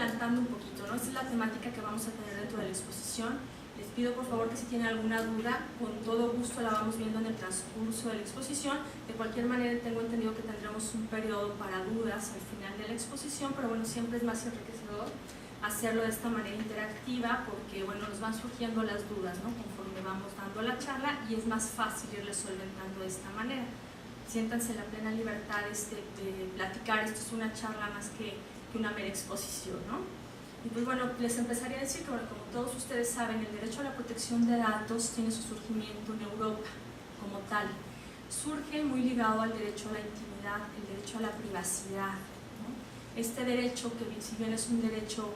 adelantando un poquito, ¿no? Esta es la temática que vamos a tener dentro de la exposición. Les pido por favor que si tienen alguna duda, con todo gusto la vamos viendo en el transcurso de la exposición. De cualquier manera tengo entendido que tendremos un periodo para dudas al final de la exposición, pero bueno, siempre es más enriquecedor hacerlo de esta manera interactiva porque bueno, nos van surgiendo las dudas, ¿no? Conforme vamos dando la charla y es más fácil irles solventando de esta manera. Siéntanse en la plena libertad de platicar, esto es una charla más que una mera exposición, ¿no? Y pues bueno, les empezaría a decir que bueno, como todos ustedes saben, el derecho a la protección de datos tiene su surgimiento en Europa como tal. Surge muy ligado al derecho a la intimidad, el derecho a la privacidad, ¿no? Este derecho, que si bien es un derecho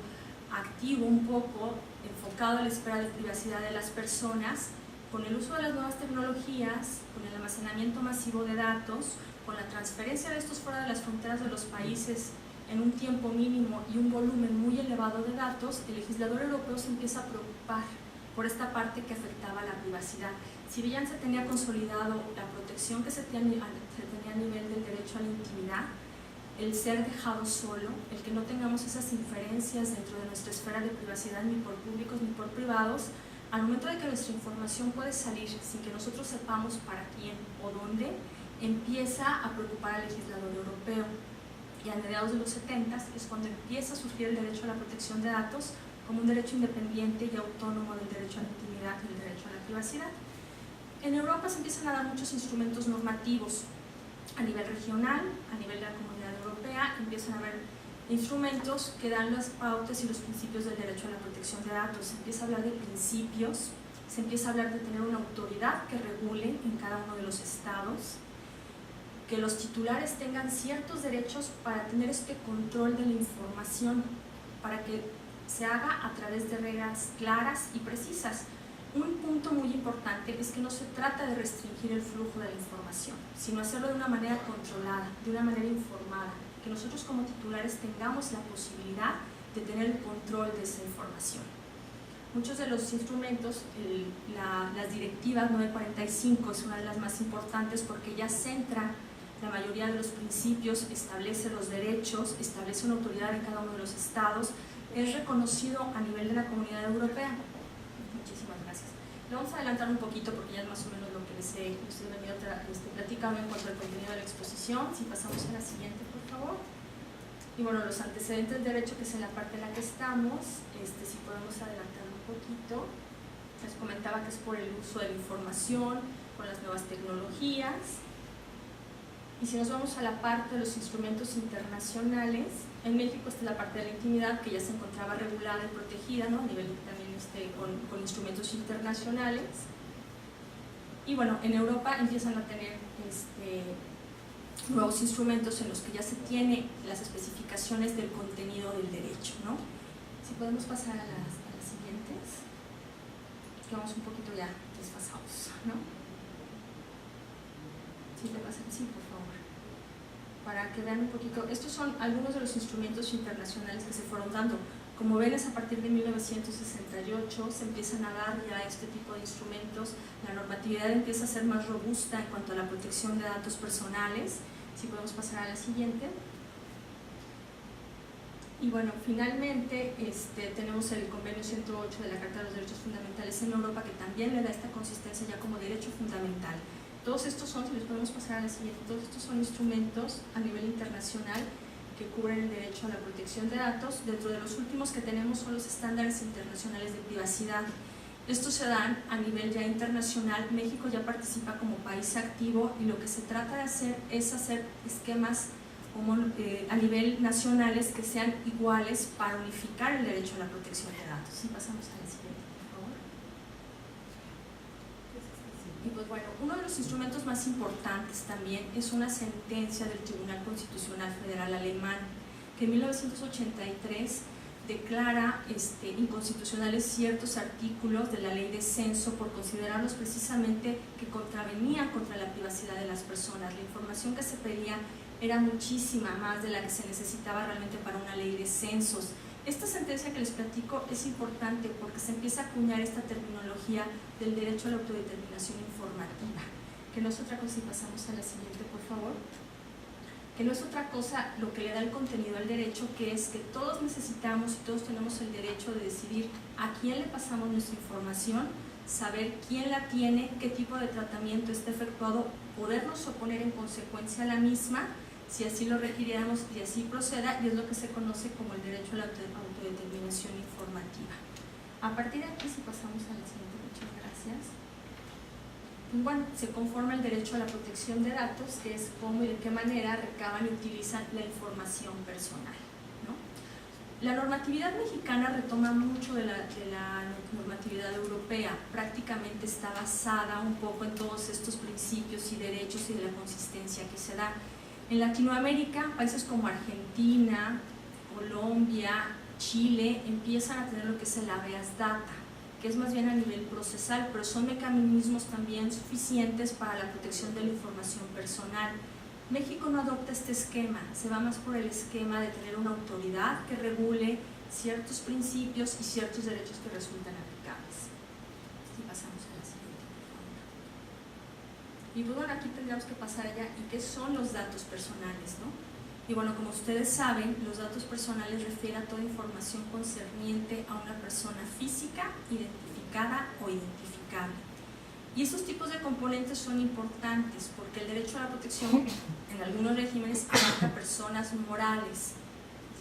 activo un poco, enfocado a la esfera de privacidad de las personas, con el uso de las nuevas tecnologías, con el almacenamiento masivo de datos, con la transferencia de estos fuera de las fronteras de los países en un tiempo mínimo y un volumen muy elevado de datos, el legislador europeo se empieza a preocupar por esta parte que afectaba a la privacidad. Si bien se tenía consolidado la protección que se tenía a nivel del derecho a la intimidad, el ser dejado solo, el que no tengamos esas inferencias dentro de nuestra esfera de privacidad ni por públicos ni por privados, al momento de que nuestra información puede salir sin que nosotros sepamos para quién o dónde, empieza a preocupar al legislador europeo. Y a mediados de los 70 es cuando empieza a surgir el derecho a la protección de datos como un derecho independiente y autónomo del derecho a la intimidad y el derecho a la privacidad. En Europa se empiezan a dar muchos instrumentos normativos a nivel regional, a nivel de la Comunidad Europea, empiezan a haber instrumentos que dan las pautas y los principios del derecho a la protección de datos. Se empieza a hablar de principios, se empieza a hablar de tener una autoridad que regule en cada uno de los estados, que los titulares tengan ciertos derechos para tener este control de la información, para que se haga a través de reglas claras y precisas. Un punto muy importante es que no se trata de restringir el flujo de la información, sino hacerlo de una manera controlada, de una manera informada, que nosotros como titulares tengamos la posibilidad de tener el control de esa información. Muchos de los instrumentos, las directivas 945 es una de las más importantes porque ya centra la mayoría de los principios, establece los derechos, establece una autoridad en cada uno de los estados, es reconocido a nivel de la Comunidad Europea. Muchísimas gracias. Le vamos a adelantar un poquito porque ya es más o menos lo que les he venido platicando en cuanto al contenido de la exposición. Si pasamos a la siguiente, por favor. Y bueno, los antecedentes del derecho, que es en la parte en la que estamos, si podemos adelantar un poquito. Les comentaba que es por el uso de la información, con las nuevas tecnologías. Y si nos vamos a la parte de los instrumentos internacionales, en México está la parte de la intimidad que ya se encontraba regulada y protegida, ¿no? A nivel también con instrumentos internacionales. Y bueno, en Europa empiezan a tener nuevos instrumentos en los que ya se tiene las especificaciones del contenido del derecho, ¿no? Si podemos pasar a las siguientes, que vamos un poquito ya desfasados, ¿no? Si te pasan, sí, por favor. Para que vean un poquito, estos son algunos de los instrumentos internacionales que se fueron dando. Como ven, es a partir de 1968 se empiezan a dar ya este tipo de instrumentos, la normatividad empieza a ser más robusta en cuanto a la protección de datos personales. Si podemos pasar a la siguiente. Y bueno, finalmente tenemos el convenio 108 de la Carta de los Derechos Fundamentales en Europa, que también le da esta consistencia ya como derecho fundamental. Todos estos son, si les podemos pasar a la siguiente, todos estos son instrumentos a nivel internacional que cubren el derecho a la protección de datos. Dentro de los últimos que tenemos son los estándares internacionales de privacidad. Estos se dan a nivel ya internacional. México ya participa como país activo y lo que se trata de hacer es hacer esquemas a nivel nacionales que sean iguales para unificar el derecho a la protección de datos. Si pasamos a la siguiente, por favor. Y pues bueno, uno de los instrumentos más importantes también es una sentencia del Tribunal Constitucional Federal Alemán, que en 1983 declara inconstitucionales ciertos artículos de la ley de censo por considerarlos precisamente que contravenían contra la privacidad de las personas. La información que se pedía era muchísima más de la que se necesitaba realmente para una ley de censos. Esta sentencia que les platico es importante porque se empieza a acuñar esta terminología del derecho a la autodeterminación informativa, que no es otra cosa. Si pasamos a la siguiente, por favor, que no es otra cosa lo que le da el contenido al derecho, que es que todos necesitamos y todos tenemos el derecho de decidir a quién le pasamos nuestra información, saber quién la tiene, qué tipo de tratamiento está efectuado, podernos oponer en consecuencia a la misma, si así lo requiriéramos y así proceda, y es lo que se conoce como el derecho a la autodeterminación informativa. A partir de aquí, si pasamos a la siguiente, muchas gracias. Bueno, se conforma el derecho a la protección de datos, que es cómo y de qué manera recaban y utilizan la información personal, ¿no? La normatividad mexicana retoma mucho de la normatividad europea, prácticamente está basada un poco en todos estos principios y derechos y de la consistencia que se da. En Latinoamérica, países como Argentina, Colombia, Chile, empiezan a tener lo que es el habeas data, que es más bien a nivel procesal, pero son mecanismos también suficientes para la protección de la información personal. México no adopta este esquema, se va más por el esquema de tener una autoridad que regule ciertos principios y ciertos derechos que resultan aplicables. Si pasamos a la siguiente, por favor. Y bueno, aquí tendríamos que pasar allá. ¿Y qué son los datos personales, no? Y bueno, como ustedes saben, los datos personales refieren a toda información concerniente a una persona física, identificada o identificable. Y estos tipos de componentes son importantes porque el derecho a la protección en algunos regímenes abarca a personas morales.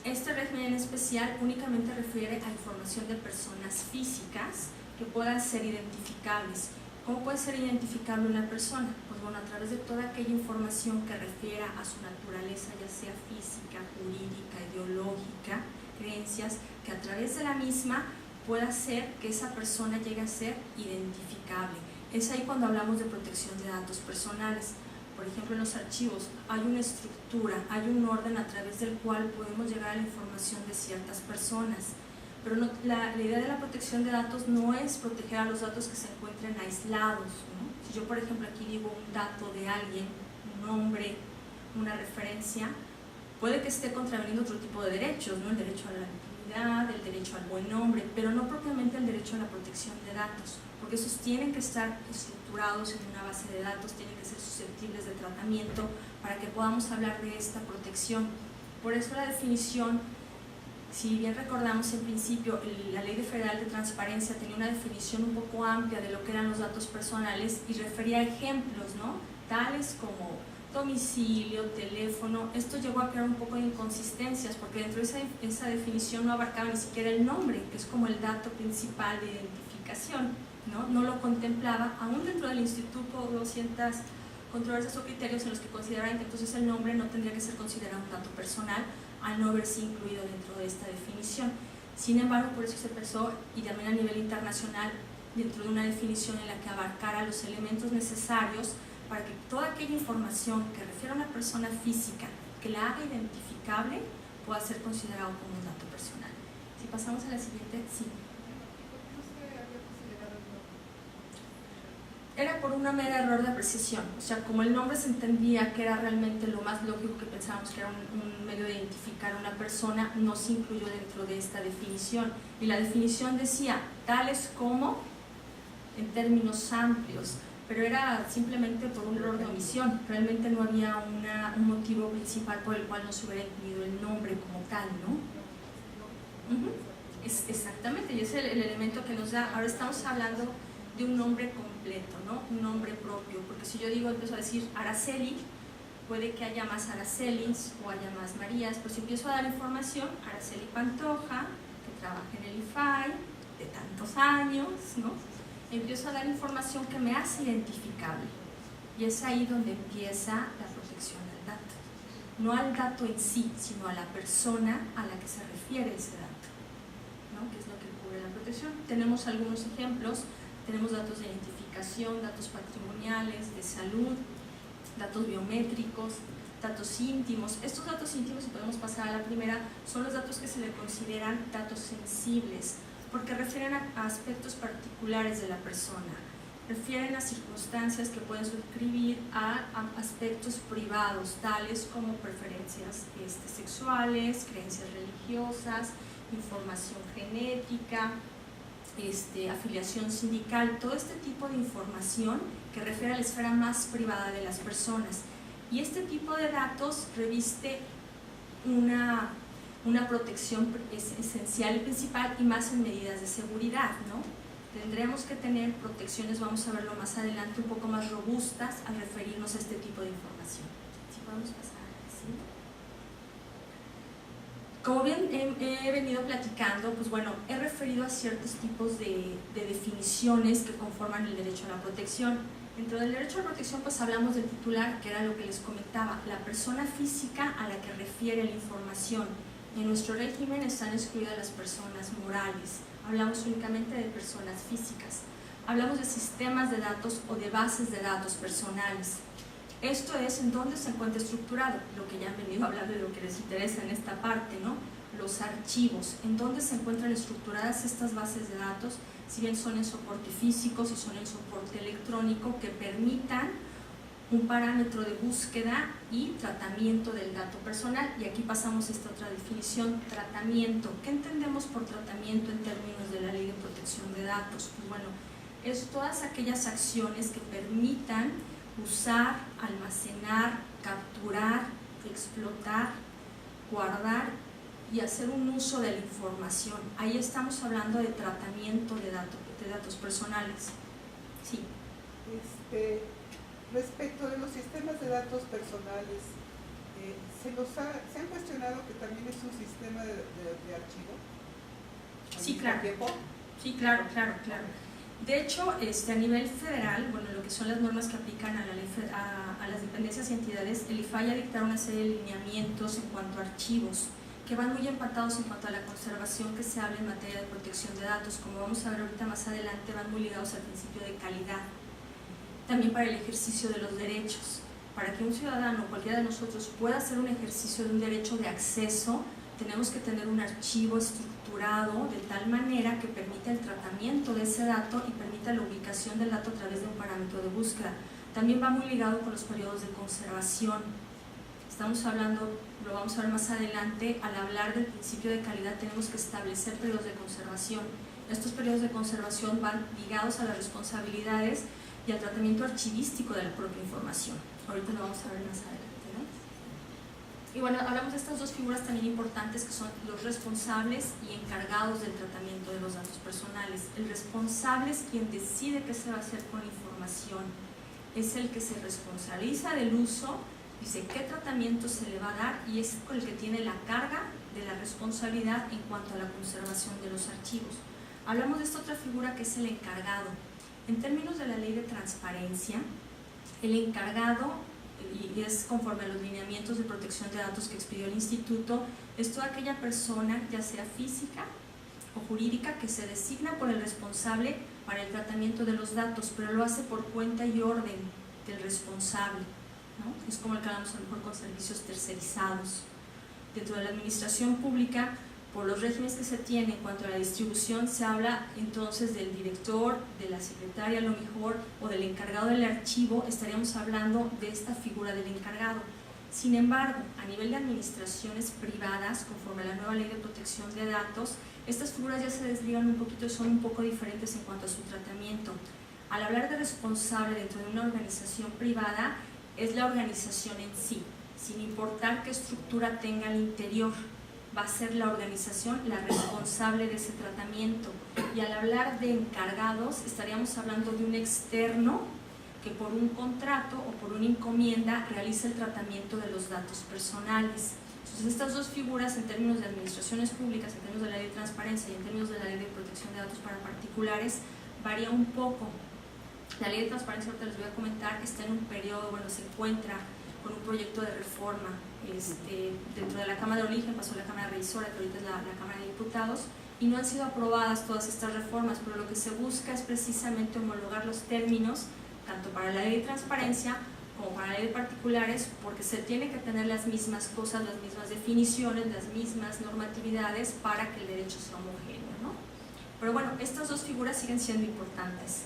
Este régimen en especial únicamente refiere a información de personas físicas que puedan ser identificables. ¿Cómo puede ser identificable una persona? Pues bueno, a través de toda aquella información que refiera a su naturaleza, ya sea física, jurídica, ideológica, creencias, que a través de la misma pueda hacer que esa persona llegue a ser identificable. Es ahí cuando hablamos de protección de datos personales. Por ejemplo, en los archivos hay una estructura, hay un orden a través del cual podemos llegar a la información de ciertas personas. Pero no, la idea de la protección de datos no es proteger a los datos que se encuentren aislados, ¿no? Si yo, por ejemplo, aquí digo un dato de alguien, un nombre, una referencia, puede que esté contraveniendo otro tipo de derechos, ¿no? El derecho a la intimidad, el derecho al buen nombre, pero no propiamente el derecho a la protección de datos, porque esos tienen que estar estructurados en una base de datos, tienen que ser susceptibles de tratamiento para que podamos hablar de esta protección. Por eso la definición, si bien recordamos en principio, la Ley Federal de Transparencia tenía una definición un poco amplia de lo que eran los datos personales y refería a ejemplos, ¿no? Tales como domicilio, teléfono. Esto llegó a crear un poco de inconsistencias porque dentro de esa definición no abarcaba ni siquiera el nombre, que es como el dato principal de identificación, ¿no? No lo contemplaba, aún dentro del instituto hubo ciertas controversias o criterios en los que consideraban que entonces el nombre no tendría que ser considerado un dato personal al no haberse incluido dentro de esta definición. Sin embargo, por eso se pensó, y también a nivel internacional, dentro de una definición en la que abarcara los elementos necesarios para que toda aquella información que refiere a una persona física que la haga identificable pueda ser considerado como un dato personal. Si pasamos a la siguiente, sí. Era por un mero error de precisión, o sea, como el nombre se entendía que era realmente lo más lógico que pensábamos que era un medio de identificar a una persona, no se incluyó dentro de esta definición. Y la definición decía tales como, en términos amplios, pero era simplemente por un error de omisión, realmente no había un motivo principal por el cual no se hubiera incluido el nombre como tal, ¿no? Exactamente, y ese es el elemento que nos da. Ahora estamos hablando de un nombre completo, ¿no? Un nombre propio, porque si yo digo, empiezo a decir Araceli, puede que haya más Aracelis o haya más Marías, pero si empiezo a dar información, Araceli Pantoja, que trabaja en el IFAI, de tantos años, ¿no? Empiezo a dar información que me hace identificable, y es ahí donde empieza la protección del dato, no al dato en sí, sino a la persona a la que se refiere ese dato, ¿no? Que es lo que cubre la protección. Tenemos algunos ejemplos. Tenemos datos de identificación, datos patrimoniales, de salud, datos biométricos, datos íntimos. Estos datos íntimos, si podemos pasar a la primera, son los datos que se le consideran datos sensibles, porque refieren a aspectos particulares de la persona, refieren a circunstancias que pueden suscribir a aspectos privados, tales como preferencias sexuales, creencias religiosas, información genética, afiliación sindical, todo este tipo de información que refiere a la esfera más privada de las personas. Y este tipo de datos reviste una protección esencial y principal, y más en medidas de seguridad, ¿no? Tendremos que tener protecciones, vamos a verlo más adelante, un poco más robustas al referirnos a este tipo de información. Si podemos pasar, ¿sí? Como bien he venido platicando, pues bueno, he referido a ciertos tipos de definiciones que conforman el derecho a la protección. Dentro del derecho a la protección, pues hablamos del titular, que era lo que les comentaba, la persona física a la que refiere la información. En nuestro régimen están excluidas las personas morales, hablamos únicamente de personas físicas. Hablamos de sistemas de datos o de bases de datos personales. Esto es en dónde se encuentra estructurado, lo que ya han venido hablando de lo que les interesa en esta parte, ¿no? Los archivos, en dónde se encuentran estructuradas estas bases de datos, si bien son en soporte físico, si son en soporte electrónico, que permitan un parámetro de búsqueda y tratamiento del dato personal. Y aquí pasamos a esta otra definición, tratamiento. ¿Qué entendemos por tratamiento en términos de la Ley de Protección de Datos? Pues bueno, es todas aquellas acciones que permitan usar, almacenar, capturar, explotar, guardar y hacer un uso de la información. Ahí estamos hablando de tratamiento de datos personales. Sí. Respecto de los sistemas de datos personales, ¿se han cuestionado que también es un sistema de archivo? Sí, claro. Sí, claro. De hecho, a nivel federal, bueno, lo que son las normas que aplican a las dependencias y entidades, el IFAI ha dictado una serie de lineamientos en cuanto a archivos, que van muy empatados en cuanto a la conservación que se habla en materia de protección de datos. Como vamos a ver ahorita más adelante, van muy ligados al principio de calidad. También para el ejercicio de los derechos. Para que un ciudadano, cualquiera de nosotros, pueda hacer un ejercicio de un derecho de acceso, tenemos que tener un archivo estructurado de tal manera que permita el tratamiento de ese dato y permita la ubicación del dato a través de un parámetro de búsqueda. También va muy ligado con los periodos de conservación. Estamos hablando, lo vamos a ver más adelante, al hablar del principio de calidad tenemos que establecer periodos de conservación. Estos periodos de conservación van ligados a las responsabilidades y al tratamiento archivístico de la propia información. Ahorita lo vamos a ver más adelante, ¿no? Y bueno, hablamos de estas dos figuras también importantes, que son los responsables y encargados del tratamiento de los datos personales. El responsable es quien decide qué se va a hacer con la información. Es el que se responsabiliza del uso, dice qué tratamiento se le va a dar, y es el que tiene la carga de la responsabilidad en cuanto a la conservación de los archivos. Hablamos de esta otra figura, que es el encargado. En términos de la Ley de Transparencia, el encargado, y es conforme a los lineamientos de protección de datos que expidió el Instituto, es toda aquella persona, ya sea física o jurídica, que se designa por el responsable para el tratamiento de los datos, pero lo hace por cuenta y orden del responsable, ¿no? Es como el que hablamos a lo mejor con servicios tercerizados. Dentro de la administración pública, por los regímenes que se tienen en cuanto a la distribución, se habla entonces del director, de la secretaria a lo mejor, o del encargado del archivo. Estaríamos hablando de esta figura del encargado. Sin embargo, a nivel de administraciones privadas, conforme a la nueva Ley de Protección de Datos, estas figuras ya se desligan un poquito y son un poco diferentes en cuanto a su tratamiento. Al hablar de responsable dentro de una organización privada, es la organización en sí, sin importar qué estructura tenga al interior. Va a ser la organización la responsable de ese tratamiento. Y al hablar de encargados, estaríamos hablando de un externo que por un contrato o por una encomienda realiza el tratamiento de los datos personales. Entonces, estas dos figuras, en términos de administraciones públicas, en términos de la Ley de Transparencia y en términos de la Ley de Protección de Datos para particulares, varía un poco. La Ley de Transparencia, ahorita les voy a comentar, está en un periodo, bueno, se encuentra con un proyecto de reforma dentro de la Cámara de Origen, pasó a la Cámara Revisora, que ahorita es la Cámara de Diputados, y no han sido aprobadas todas estas reformas, pero lo que se busca es precisamente homologar los términos, tanto para la Ley de Transparencia como para la Ley de Particulares, porque se tiene que tener las mismas cosas, las mismas definiciones, las mismas normatividades para que el derecho sea homogéneo, ¿no? Pero bueno, estas dos figuras siguen siendo importantes.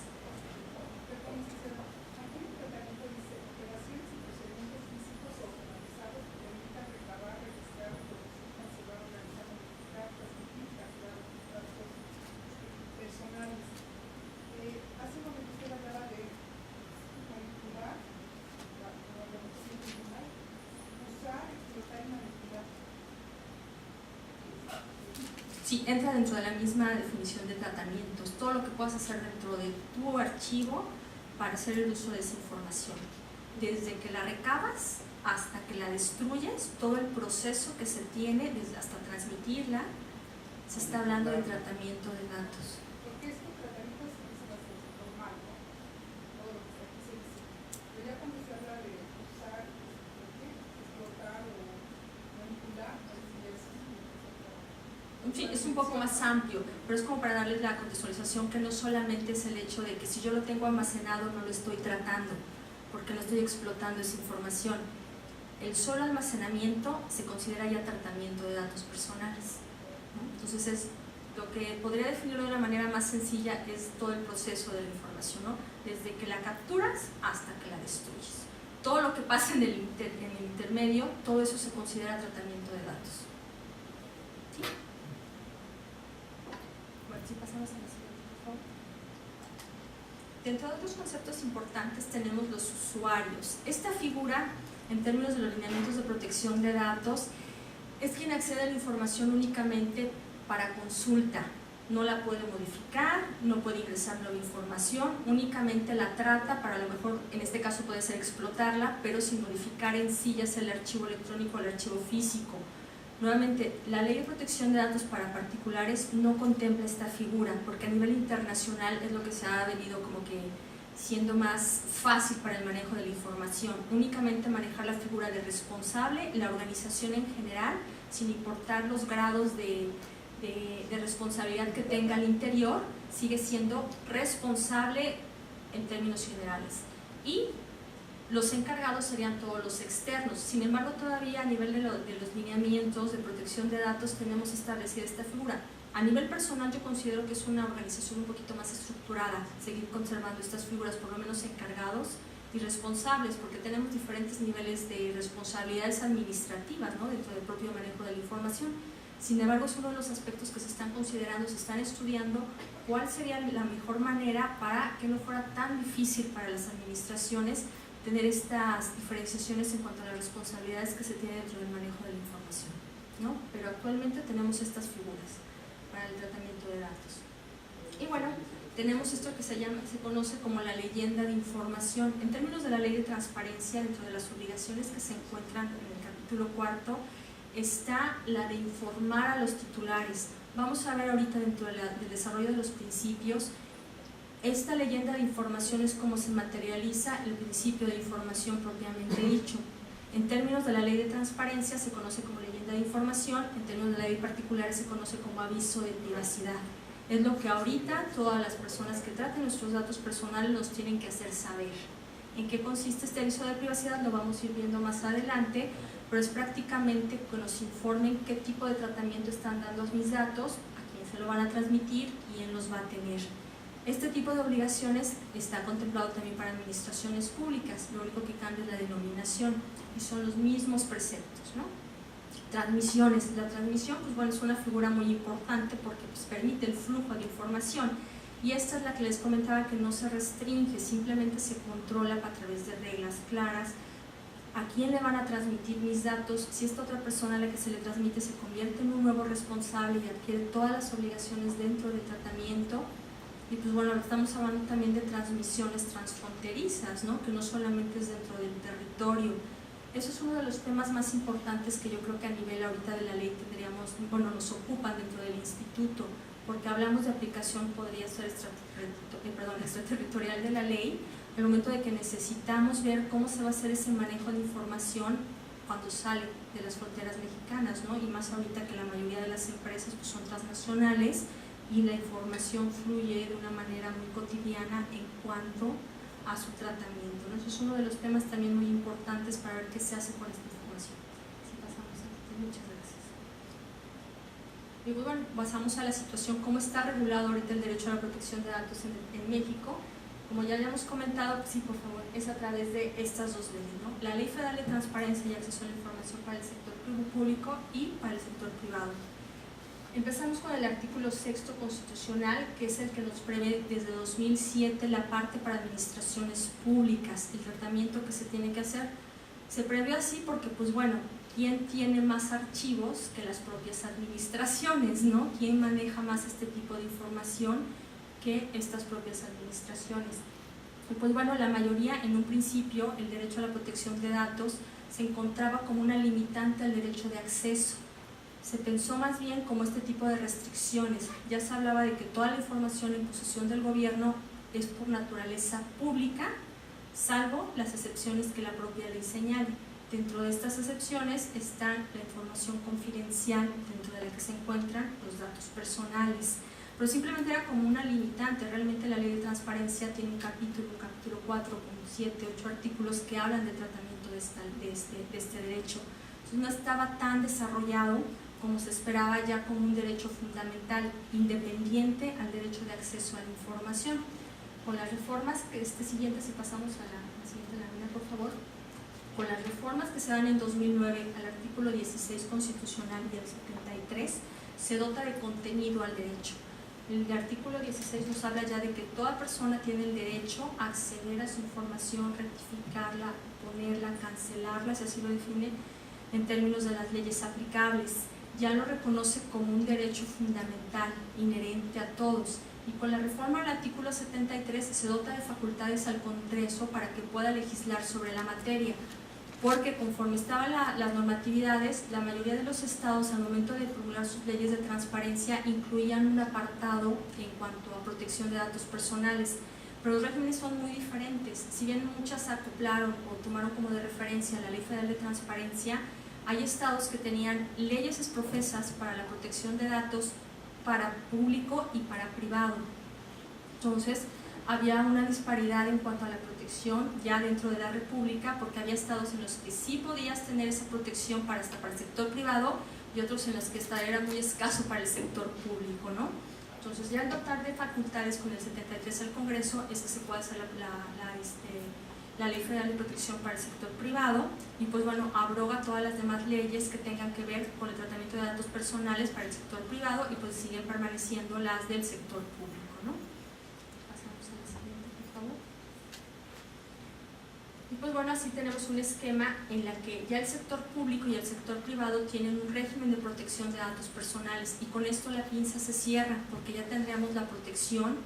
Sí, entra dentro de la misma definición de tratamientos, todo lo que puedas hacer dentro de tu archivo para hacer el uso de esa información. Desde que la recabas hasta que la destruyes, todo el proceso que se tiene, desde hasta transmitirla, se está hablando de tratamiento de datos. Porque es un tratamiento normal, ¿no? Todo lo que se dice. Pero ya cuando se habla de usar, explotar o manipular, Sí, es un poco más amplio, pero es como para darles la contextualización que no solamente es el hecho de que si yo lo tengo almacenado no lo estoy tratando, porque no estoy explotando esa información. El solo almacenamiento se considera ya tratamiento de datos personales, ¿no? Entonces es lo que podría definirlo de una manera más sencilla es todo el proceso de la información, ¿no? Desde que la capturas hasta que la destruyes. Todo lo que pasa en el intermedio, todo eso se considera tratamiento de datos. ¿Sí? Bueno, si pasamos a la siguiente, por favor. Dentro de otros conceptos importantes tenemos los usuarios. Esta figura, en términos de los lineamientos de protección de datos, es quien accede a la información únicamente para consulta. No la puede modificar, no puede ingresar nueva información, únicamente la trata para, a lo mejor en este caso puede ser explotarla, pero sin modificar en sí ya sea el archivo electrónico o el archivo físico. Nuevamente, la Ley de Protección de Datos para particulares no contempla esta figura, porque a nivel internacional es lo que se ha venido como que siendo más fácil para el manejo de la información. Únicamente manejar la figura de responsable, la organización en general, sin importar los grados de responsabilidad que tenga al interior, sigue siendo responsable en términos generales. Y los encargados serían todos los externos. Sin embargo, todavía a nivel de los lineamientos de protección de datos tenemos establecida esta figura. A nivel personal yo considero que es una organización un poquito más estructurada, seguir conservando estas figuras, por lo menos encargados y responsables, porque tenemos diferentes niveles de responsabilidades administrativas, ¿no?, dentro del propio manejo de la información. Sin embargo, es uno de los aspectos que se están considerando, se están estudiando cuál sería la mejor manera para que no fuera tan difícil para las administraciones tener estas diferenciaciones en cuanto a las responsabilidades que se tienen dentro del manejo de la información, ¿no? Pero actualmente tenemos estas figuras para el tratamiento de datos. Y bueno, tenemos esto que se conoce como la leyenda de información. En términos de la ley de transparencia, dentro de las obligaciones que se encuentran en el capítulo 4, está la de informar a los titulares. Vamos a ver ahorita dentro del desarrollo de los principios. Esta leyenda de información es como se materializa el principio de información propiamente dicho. En términos de la ley de transparencia se conoce como leyenda de información, en términos de la ley particular se conoce como aviso de privacidad. Es lo que ahorita todas las personas que traten nuestros datos personales nos tienen que hacer saber. ¿En qué consiste este aviso de privacidad? Lo vamos a ir viendo más adelante, pero es prácticamente que nos informen qué tipo de tratamiento están dando mis datos, a quién se lo van a transmitir y quién los va a tener. Este tipo de obligaciones está contemplado también para administraciones públicas, lo único que cambia es la denominación y son los mismos preceptos, ¿no? Transmisiones. La transmisión, pues bueno, es una figura muy importante porque pues, permite el flujo de información y esta es la que les comentaba que no se restringe, simplemente se controla a través de reglas claras. ¿A quién le van a transmitir mis datos? Si esta otra persona a la que se le transmite se convierte en un nuevo responsable y adquiere todas las obligaciones dentro del tratamiento. Y pues bueno, estamos hablando también de transmisiones transfronterizas, ¿no?, que no solamente es dentro del territorio. Eso es uno de los temas más importantes que yo creo que a nivel ahorita de la ley tendríamos, bueno, nos ocupan dentro del instituto, porque hablamos de aplicación, podría ser extraterritorial de la ley, el momento de que necesitamos ver cómo se va a hacer ese manejo de información cuando sale de las fronteras mexicanas, ¿no?, y más ahorita que la mayoría de las empresas pues, son transnacionales, y la información fluye de una manera muy cotidiana en cuanto a su tratamiento, ¿no? Eso es uno de los temas también muy importantes para ver qué se hace con esta información. Si pasamos a este, muchas gracias. Y pues bueno, pasamos a la situación, cómo está regulado ahorita el derecho a la protección de datos en México. Como ya habíamos comentado, pues sí, por favor, es a través de estas dos leyes, ¿no? La Ley Federal de Transparencia y Acceso a la Información para el sector público y para el sector privado. Empezamos con el artículo 6º constitucional, que es el que nos prevé desde 2007 la parte para administraciones públicas, el tratamiento que se tiene que hacer. Se previó así porque, pues bueno, ¿quién tiene más archivos que las propias administraciones, ¿no? ¿Quién maneja más este tipo de información que estas propias administraciones? Y pues bueno, la mayoría, en un principio, el derecho a la protección de datos se encontraba como una limitante al derecho de acceso. Se pensó más bien como este tipo de restricciones. Ya se hablaba de que toda la información en posesión del gobierno es por naturaleza pública, salvo las excepciones que la propia ley señale. Dentro de estas excepciones está la información confidencial, dentro de la que se encuentran los datos personales. Pero simplemente era como una limitante. Realmente la ley de transparencia tiene un capítulo 4, con 7, 8 artículos que hablan del tratamiento de este derecho. Entonces no estaba tan desarrollado como se esperaba, ya como un derecho fundamental independiente al derecho de acceso a la información. Con las reformas, siguiente, si pasamos a la siguiente lámina, por favor. Con las reformas que se dan en 2009 al artículo 16 constitucional y al 73, se dota de contenido al derecho. El artículo 16 nos habla ya de que toda persona tiene el derecho a acceder a su información, rectificarla, ponerla, cancelarla, si así lo define, en términos de las leyes aplicables. Ya lo reconoce como un derecho fundamental, inherente a todos. Y con la reforma al artículo 73 se dota de facultades al Congreso para que pueda legislar sobre la materia, porque conforme estaban las normatividades, la mayoría de los estados al momento de promulgar sus leyes de transparencia incluían un apartado en cuanto a protección de datos personales, pero los regímenes son muy diferentes. Si bien muchas acoplaron o tomaron como de referencia la Ley Federal de Transparencia, hay estados que tenían leyes exprofesas para la protección de datos para público y para privado. Entonces, había una disparidad en cuanto a la protección ya dentro de la República, porque había estados en los que sí podías tener esa protección hasta para el sector privado y otros en los que esta era muy escaso para el sector público, ¿no? Entonces, ya al dotar de facultades con el 73 al Congreso, es que se puede hacer la Ley Federal de Protección para el sector privado, y pues bueno, abroga todas las demás leyes que tengan que ver con el tratamiento de datos personales para el sector privado, y pues siguen permaneciendo las del sector público, ¿no? Pasamos a la siguiente, por favor. Y pues bueno, así tenemos un esquema en la que ya el sector público y el sector privado tienen un régimen de protección de datos personales, y con esto la pinza se cierra, porque ya tendríamos la protección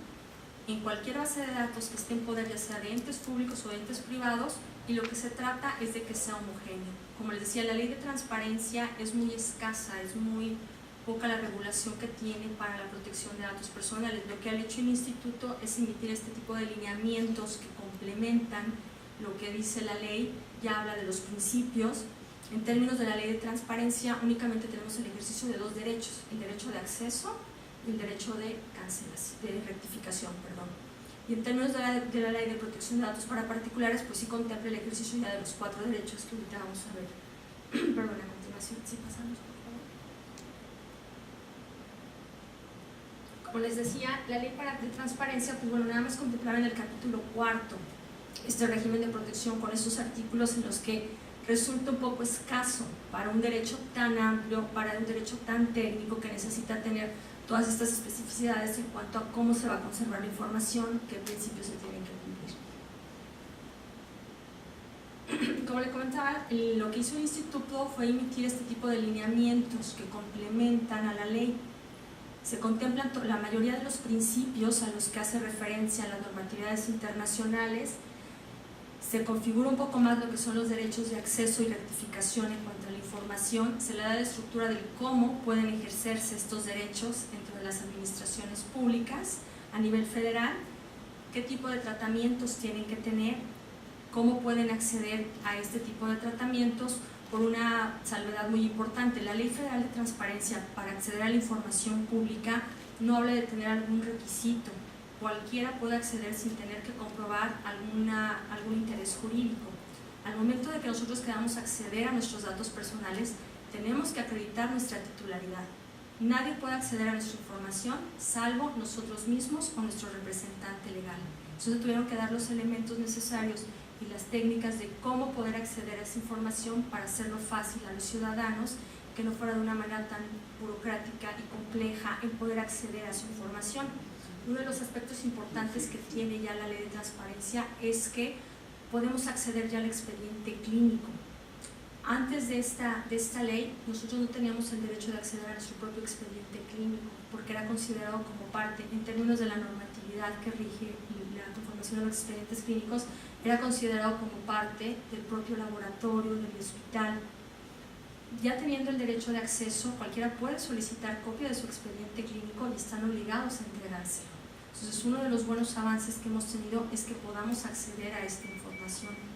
en cualquier base de datos que esté en poder, ya sea de entes públicos o de entes privados, y lo que se trata es de que sea homogéneo. Como les decía, la ley de transparencia es muy escasa, es muy poca la regulación que tiene para la protección de datos personales. Lo que ha hecho el instituto es emitir este tipo de lineamientos que complementan lo que dice la ley, ya habla de los principios. En términos de la ley de transparencia, únicamente tenemos el ejercicio de dos derechos, el derecho de acceso y el derecho de cancelación, de rectificación, perdón. Y en términos de la ley de protección de datos para particulares, pues sí contempla el ejercicio ya de los 4 derechos que ahorita vamos a ver. Perdón, a continuación, sí pasamos, por favor. Como les decía, la ley de transparencia, pues bueno, nada más contemplaba en el capítulo 4 este régimen de protección con esos artículos en los que resulta un poco escaso para un derecho tan amplio, para un derecho tan técnico que necesita tener todas estas especificidades en cuanto a cómo se va a conservar la información, qué principios se tienen que cumplir. Como le comentaba, lo que hizo el instituto fue emitir este tipo de lineamientos que complementan a la ley. Se contemplan la mayoría de los principios a los que hace referencia las normatividades internacionales. Se configura un poco más lo que son los derechos de acceso y rectificación en cuanto a la información. Se le da la estructura de cómo pueden ejercerse estos derechos dentro de las administraciones públicas a nivel federal, qué tipo de tratamientos tienen que tener, cómo pueden acceder a este tipo de tratamientos, por una salvedad muy importante. La Ley Federal de Transparencia para acceder a la información pública no habla de tener algún requisito. Cualquiera puede acceder sin tener que comprobar algún interés jurídico. Al momento de que nosotros queramos acceder a nuestros datos personales, tenemos que acreditar nuestra titularidad. Nadie puede acceder a nuestra información salvo nosotros mismos o nuestro representante legal. Entonces tuvieron que dar los elementos necesarios y las técnicas de cómo poder acceder a esa información para hacerlo fácil a los ciudadanos, que no fuera de una manera tan burocrática y compleja en poder acceder a su información. Uno de los aspectos importantes que tiene ya la ley de transparencia es que podemos acceder ya al expediente clínico. Antes de esta ley, nosotros no teníamos el derecho de acceder a nuestro propio expediente clínico, porque era considerado como parte, en términos de la normatividad que rige la conformación de los expedientes clínicos, era considerado como parte del propio laboratorio, del hospital. Ya teniendo el derecho de acceso, cualquiera puede solicitar copia de su expediente clínico y están obligados a entregárselo. Entonces, uno de los buenos avances que hemos tenido es que podamos acceder a esta información.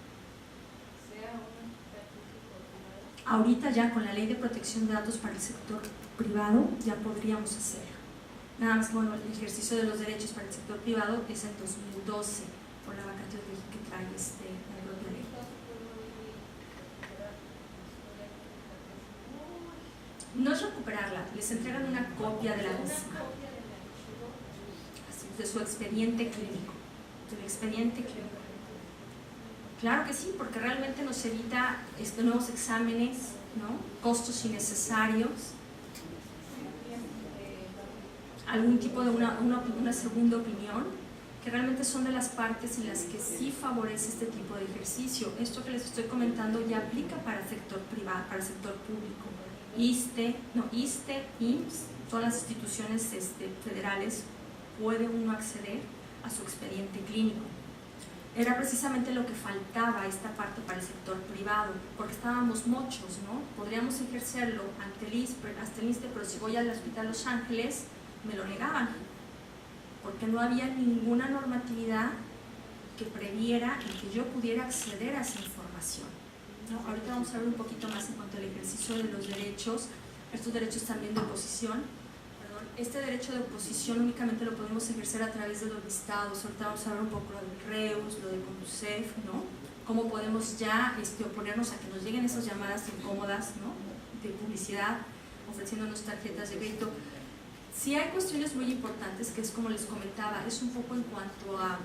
Ahorita ya con la ley de protección de datos para el sector privado ya podríamos hacerlo. Nada más que bueno, el ejercicio de los derechos para el sector privado es en 2012 por la vacatio de ley que trae la propia ley. No es recuperarla, les entregan una copia de la misma, así, de su expediente clínico, del expediente clínico. Claro que sí, porque realmente nos evita nuevos exámenes, ¿no? Costos innecesarios, algún tipo de una segunda opinión, que realmente son de las partes en las que sí favorece este tipo de ejercicio. Esto que les estoy comentando ya aplica para el sector privado, para el sector público. ISSSTE, IMSS, todas las instituciones federales puede uno acceder a su expediente clínico. Era precisamente lo que faltaba esta parte para el sector privado, porque estábamos muchos, ¿no? Podríamos ejercerlo ante el ISSSTE, pero si voy al Hospital Los Ángeles, me lo negaban, porque no había ninguna normatividad que previera el que yo pudiera acceder a esa información, ¿no? Ahorita vamos a ver un poquito más en cuanto al ejercicio de los derechos, estos derechos también de oposición. Este derecho de oposición únicamente lo podemos ejercer a través de los listados. Ahorita vamos a ver un poco lo del REUS, lo del CONDUCEF, ¿no? Cómo podemos ya oponernos a que nos lleguen esas llamadas incómodas, ¿no? De publicidad, ofreciéndonos tarjetas de crédito. Sí hay cuestiones muy importantes que es como les comentaba, es un poco en cuanto a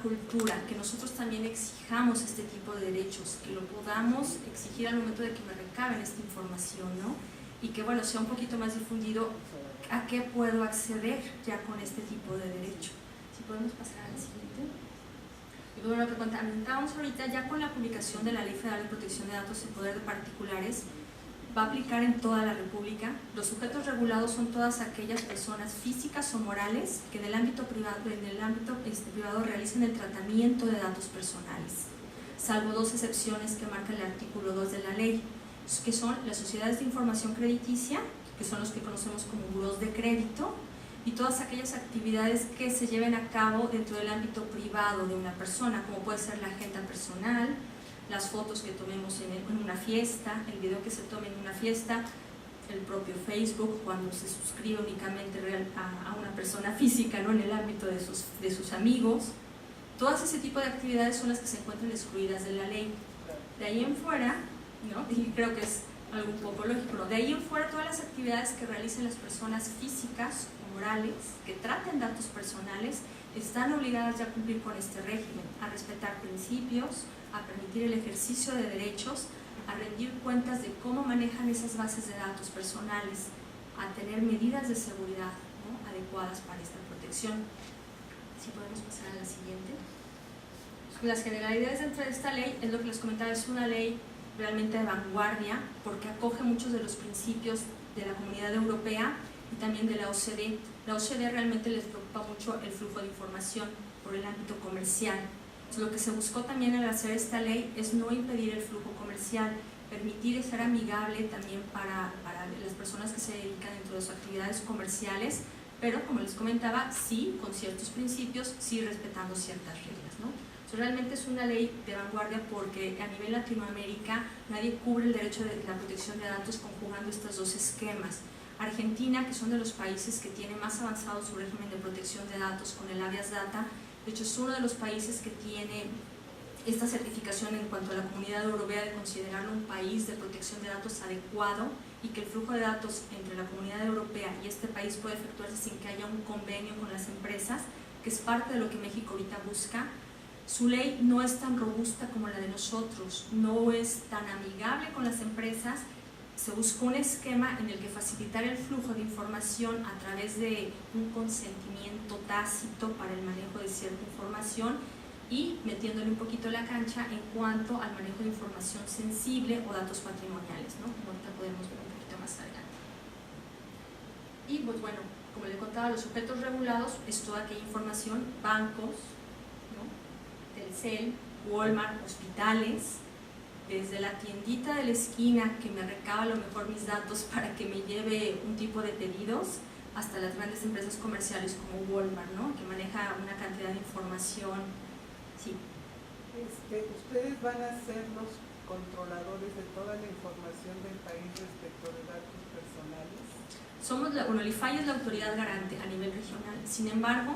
cultura, que nosotros también exijamos este tipo de derechos, que lo podamos exigir al momento de que me recaben esta información, ¿no? Y que bueno, sea un poquito más difundido a qué puedo acceder ya con este tipo de derecho. Si podemos pasar a la siguiente. Y bueno, lo que comentábamos ahorita, ya con la publicación de la Ley Federal de Protección de Datos en Poder de Particulares, va a aplicar en toda la República. Los sujetos regulados son todas aquellas personas físicas o morales que en el ámbito privado realicen el tratamiento de datos personales, salvo dos excepciones que marca el artículo 2 de la ley, que son las sociedades de información crediticia, que son los que conocemos como burós de crédito, y todas aquellas actividades que se lleven a cabo dentro del ámbito privado de una persona, como puede ser la agenda personal, las fotos que tomemos en una fiesta, el video que se tome en una fiesta, el propio Facebook cuando se suscribe únicamente a una persona física, ¿no? En el ámbito de sus amigos. Todas ese tipo de actividades son las que se encuentran excluidas de la ley. De ahí en fuera, ¿no? Y creo que es algo un poco lógico, ¿no? De ahí en fuera todas las actividades que realicen las personas físicas o morales que traten datos personales están obligadas ya a cumplir con este régimen, a respetar principios, a permitir el ejercicio de derechos, a rendir cuentas de cómo manejan esas bases de datos personales, a tener medidas de seguridad, ¿no? Adecuadas para esta protección. Si podemos pasar a la siguiente. Las generalidades dentro de esta ley, es lo que les comentaba, es una ley realmente de vanguardia porque acoge muchos de los principios de la Comunidad Europea y también de la OCDE. La OCDE realmente les preocupa mucho el flujo de información por el ámbito comercial. Entonces, lo que se buscó también al hacer esta ley es no impedir el flujo comercial, permitir ser amigable también para las personas que se dedican dentro de sus actividades comerciales, pero como les comentaba, sí con ciertos principios, sí respetando ciertas reglas, ¿no? Realmente es una ley de vanguardia porque a nivel Latinoamérica nadie cubre el derecho de la protección de datos conjugando estos dos esquemas. Argentina, que son de los países que tiene más avanzado su régimen de protección de datos con el habeas data, de hecho es uno de los países que tiene esta certificación en cuanto a la Comunidad Europea de considerarlo un país de protección de datos adecuado y que el flujo de datos entre la Comunidad Europea y este país puede efectuarse sin que haya un convenio con las empresas, que es parte de lo que México ahorita busca. Su ley no es tan robusta como la de nosotros, no es tan amigable con las empresas. Se buscó un esquema en el que facilitar el flujo de información a través de un consentimiento tácito para el manejo de cierta información, y metiéndole un poquito la cancha en cuanto al manejo de información sensible o datos patrimoniales, ¿no? Como ahorita podemos ver un poquito más adelante. Y pues bueno, como le contaba, los sujetos regulados es toda aquella información, bancos, ¿no? Telcel, Walmart, hospitales, desde la tiendita de la esquina que me recaba a lo mejor mis datos para que me lleve un tipo de pedidos, hasta las grandes empresas comerciales como Walmart, ¿no? Que maneja una cantidad de información. Sí. Ustedes van a ser los controladores de toda la información del país respecto de datos personales. Somos bueno, el IFAI es la autoridad garante a nivel regional. Sin embargo,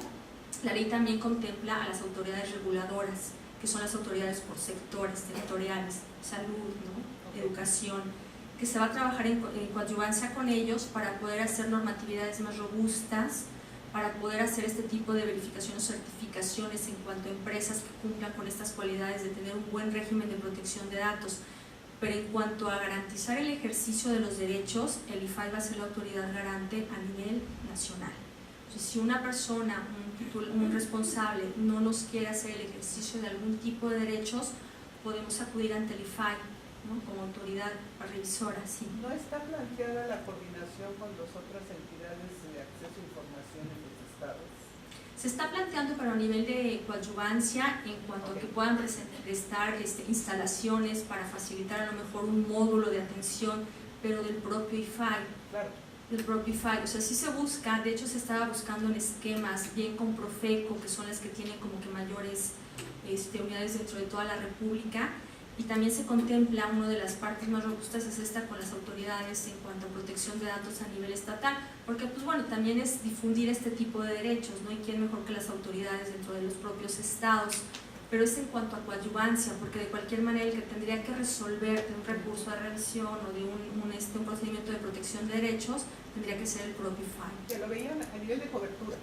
la ley también contempla a las autoridades reguladoras, que son las autoridades por sectores territoriales, salud, ¿no? Educación, que se va a trabajar en coadyuvancia con ellos para poder hacer normatividades más robustas, para poder hacer este tipo de verificaciones o certificaciones en cuanto a empresas que cumplan con estas cualidades de tener un buen régimen de protección de datos. Pero en cuanto a garantizar el ejercicio de los derechos, el IFAI va a ser la autoridad garante a nivel nacional. Entonces, si una persona, un responsable, no nos quiere hacer el ejercicio de algún tipo de derechos, podemos acudir ante el IFAI, ¿no? Como autoridad revisora. Sí. ¿No está planteada la coordinación con las otras entidades de acceso a información en los estados? Se está planteando, pero a nivel de coadyuvancia, en cuanto a que puedan prestar instalaciones para facilitar a lo mejor un módulo de atención, pero del propio IFAI. Claro. Del propio IFAI, o sea, sí se busca, de hecho se estaba buscando en esquemas, bien con Profeco, que son las que tienen como que mayores unidades dentro de toda la República, y también se contempla, una de las partes más robustas es esta con las autoridades en cuanto a protección de datos a nivel estatal, porque pues bueno, también es difundir este tipo de derechos, ¿no? Y quién mejor que las autoridades dentro de los propios estados, pero es en cuanto a coadyuvancia, porque de cualquier manera el que tendría que resolver de un recurso de revisión o de un procedimiento de protección de derechos tendría que ser el propio IFAI. Que lo veían a nivel de cobertura,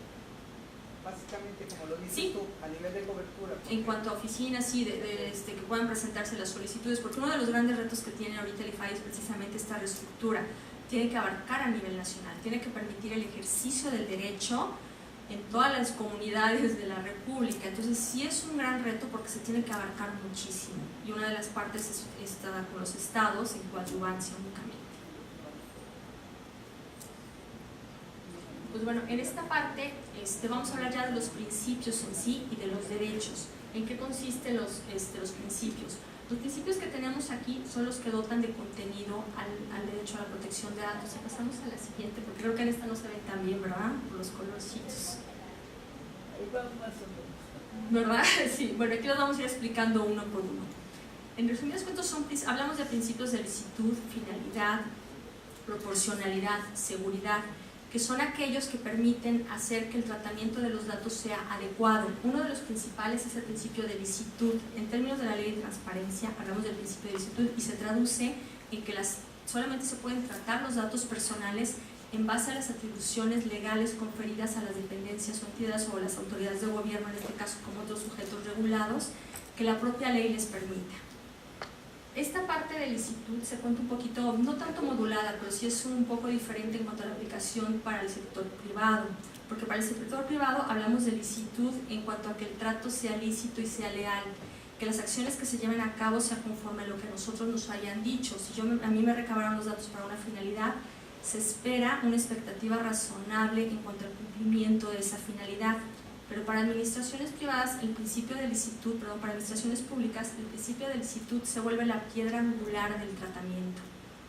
básicamente como lo dices sí. Tú, a nivel de cobertura. En cuanto a oficinas, sí, que puedan presentarse las solicitudes, porque uno de los grandes retos que tiene ahorita el IFAI es precisamente esta reestructura. Tiene que abarcar a nivel nacional, tiene que permitir el ejercicio del derecho en todas las comunidades de la República. Entonces sí es un gran reto porque se tiene que abarcar muchísimo, y una de las partes es estar con los estados en coadyuvancia únicamente. Pues bueno, en esta parte vamos a hablar ya de los principios en sí y de los derechos. ¿En qué consisten los principios? Los principios que tenemos aquí son los que dotan de contenido al derecho a la protección de datos. Y pasamos a la siguiente, porque creo que en esta no se ven tan bien, ¿verdad? Por los colorcitos. Ahí va más o menos. ¿Verdad? Sí, bueno, aquí los vamos a ir explicando uno por uno. En resumidas cuentas, hablamos de principios de licitud, finalidad, proporcionalidad, seguridad, que son aquellos que permiten hacer que el tratamiento de los datos sea adecuado. Uno de los principales es el principio de licitud. En términos de la ley de transparencia, hablamos del principio de licitud y se traduce en que solamente se pueden tratar los datos personales en base a las atribuciones legales conferidas a las dependencias o entidades o las autoridades de gobierno, en este caso como otros sujetos regulados, que la propia ley les permita. Esta parte de licitud se cuenta un poquito, no tanto modulada, pero sí es un poco diferente en cuanto a la aplicación para el sector privado, porque para el sector privado hablamos de licitud en cuanto a que el trato sea lícito y sea leal, que las acciones que se lleven a cabo sean conforme a lo que nosotros nos hayan dicho. Si a mí me recabaron los datos para una finalidad, se espera una expectativa razonable en cuanto al cumplimiento de esa finalidad. Pero para administraciones privadas, para administraciones públicas, el principio de licitud se vuelve la piedra angular del tratamiento,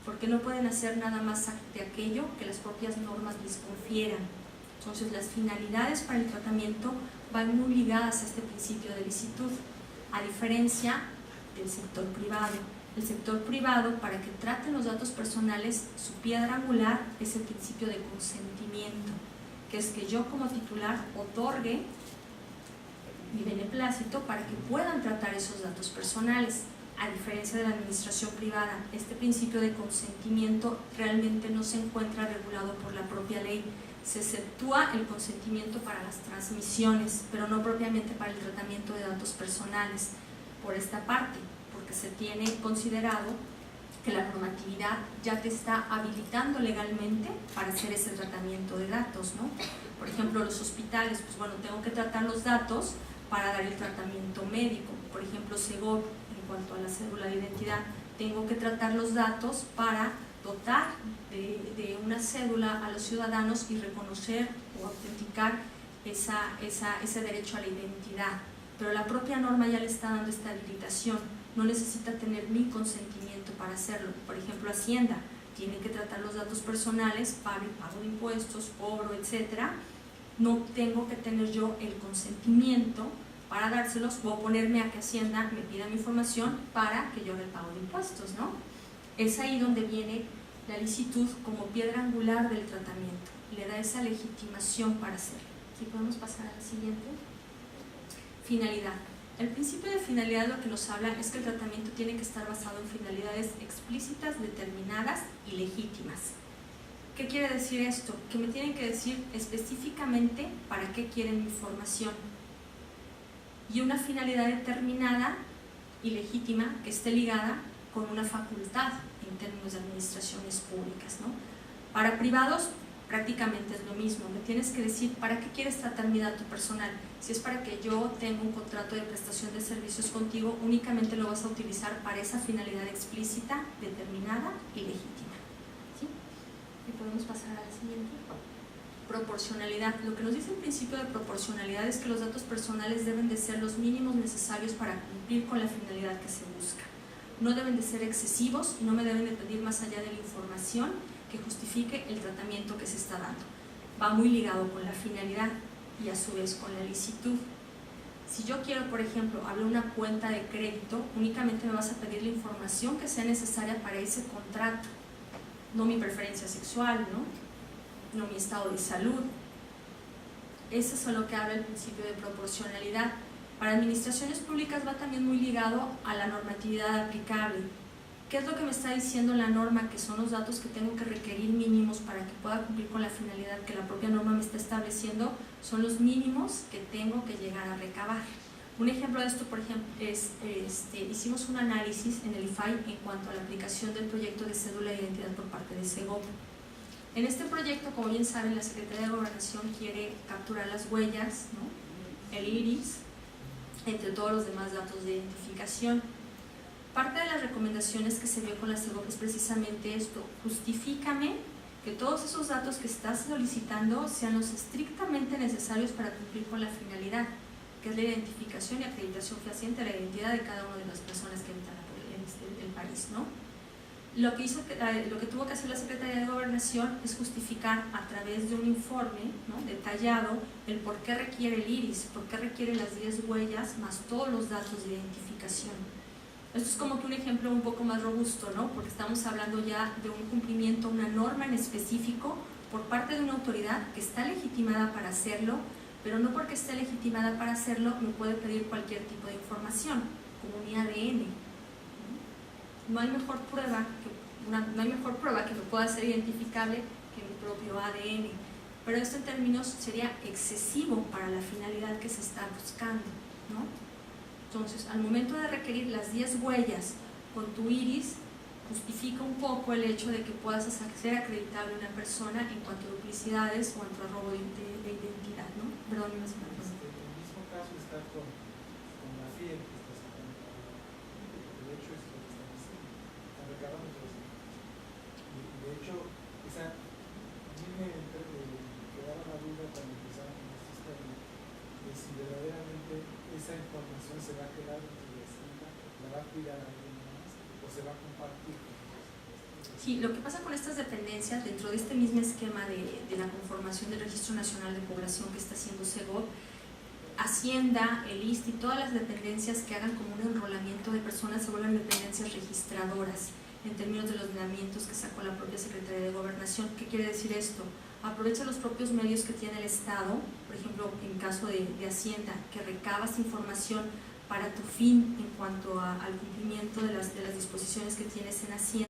porque no pueden hacer nada más de aquello que las propias normas les confieran. Entonces, las finalidades para el tratamiento van muy ligadas a este principio de licitud, a diferencia del sector privado. El sector privado, para que traten los datos personales, su piedra angular es el principio de consentimiento, que es que yo como titular otorgue mi beneplácito para que puedan tratar esos datos personales. A diferencia de la administración privada, este principio de consentimiento realmente no se encuentra regulado por la propia ley. Se exceptúa el consentimiento para las transmisiones, pero no propiamente para el tratamiento de datos personales. Por esta parte, porque se tiene considerado que la normatividad ya te está habilitando legalmente para hacer ese tratamiento de datos, ¿no? Por ejemplo, los hospitales, pues bueno, tengo que tratar los datos para dar el tratamiento médico. Por ejemplo, Segov, en cuanto a la cédula de identidad, tengo que tratar los datos para dotar de una cédula a los ciudadanos y reconocer o autenticar ese derecho a la identidad. Pero la propia norma ya le está dando esta habilitación, no necesita tener mi consentimiento para hacerlo. Por ejemplo, Hacienda tiene que tratar los datos personales para el pago de impuestos, cobro, etcétera. No tengo que tener yo el consentimiento para dárselos o oponerme a que Hacienda me pida mi información para que yo haga el pago de impuestos, ¿no? Es ahí donde viene la licitud como piedra angular del tratamiento, le da esa legitimación para hacerlo. ¿Sí podemos pasar a la siguiente? Finalidad. El principio de finalidad lo que nos habla es que el tratamiento tiene que estar basado en finalidades explícitas, determinadas y legítimas. ¿Qué quiere decir esto? Que me tienen que decir específicamente para qué quieren mi información. Y una finalidad determinada y legítima que esté ligada con una facultad en términos de administraciones públicas, ¿no? Para privados prácticamente es lo mismo, me tienes que decir para qué quieres tratar mi dato personal. Si es para que yo tenga un contrato de prestación de servicios contigo, únicamente lo vas a utilizar para esa finalidad explícita, determinada y legítima. ¿Sí? Y podemos pasar a la siguiente. Proporcionalidad. Lo que nos dice el principio de proporcionalidad es que los datos personales deben de ser los mínimos necesarios para cumplir con la finalidad que se busca. No deben de ser excesivos y no me deben de pedir más allá de la información que justifique el tratamiento que se está dando. Va muy ligado con la finalidad y a su vez con la licitud. Si yo quiero, por ejemplo, abrir una cuenta de crédito, únicamente me vas a pedir la información que sea necesaria para ese contrato, no mi preferencia sexual, no mi estado de salud. Eso es a lo que habla el principio de proporcionalidad. Para administraciones públicas va también muy ligado a la normatividad aplicable. ¿Qué es lo que me está diciendo la norma? Que son los datos que tengo que requerir mínimos para que pueda cumplir con la finalidad que la propia norma me está estableciendo, son los mínimos que tengo que llegar a recabar. Un ejemplo de esto, por ejemplo, es, hicimos un análisis en el IFAI en cuanto a la aplicación del proyecto de cédula de identidad por parte de Segov. En este proyecto, como bien saben, la Secretaría de Gobernación quiere capturar las huellas, ¿no? El iris, entre todos los demás datos de identificación. Parte de las recomendaciones que se vio con la Segov es precisamente esto: justifícame que todos esos datos que estás solicitando sean los estrictamente necesarios para cumplir con la finalidad, que es la identificación y acreditación fehaciente de la identidad de cada una de las personas que habitan el país, ¿no? Lo que tuvo que hacer la Secretaría de Gobernación es justificar a través de un informe, ¿no?, detallado el por qué requiere el iris, por qué requiere las 10 huellas más todos los datos de identificación. Esto es como que un ejemplo un poco más robusto, ¿no?, porque estamos hablando ya de un cumplimiento, una norma en específico por parte de una autoridad que está legitimada para hacerlo, pero no porque esté legitimada para hacerlo me puede pedir cualquier tipo de información, como mi ADN. No hay mejor prueba que me pueda ser identificable que mi propio ADN, pero esto en términos sería excesivo para la finalidad que se está buscando, ¿no? Entonces, al momento de requerir las 10 huellas con tu iris, justifica un poco el hecho de que puedas hacer acreditable a una persona en cuanto a duplicidades o en cuanto a robo de identidad, ¿no? Perdón, no me El mismo caso está con la FIE que está sacando. De hecho, es lo que están diciendo. Están recabando todos los datos. De hecho, a mí me quedaba la duda cuando empezaron con esta historia de si verdaderamente esa información se va a quedar dentro de Hacienda, la va a cuidar alguien más o se va a compartir con ellos. Sí, lo que pasa con estas dependencias, dentro de este mismo esquema de la conformación del Registro Nacional de Población que está haciendo Segov, Hacienda, el ISSSTE y todas las dependencias que hagan como un enrolamiento de personas se vuelven dependencias registradoras en términos de los lineamientos que sacó la propia Secretaría de Gobernación. ¿Qué quiere decir esto? Aprovecha los propios medios que tiene el Estado, por ejemplo, en caso de Hacienda, que recabas información para tu fin en cuanto al cumplimiento de las disposiciones que tienes en Hacienda.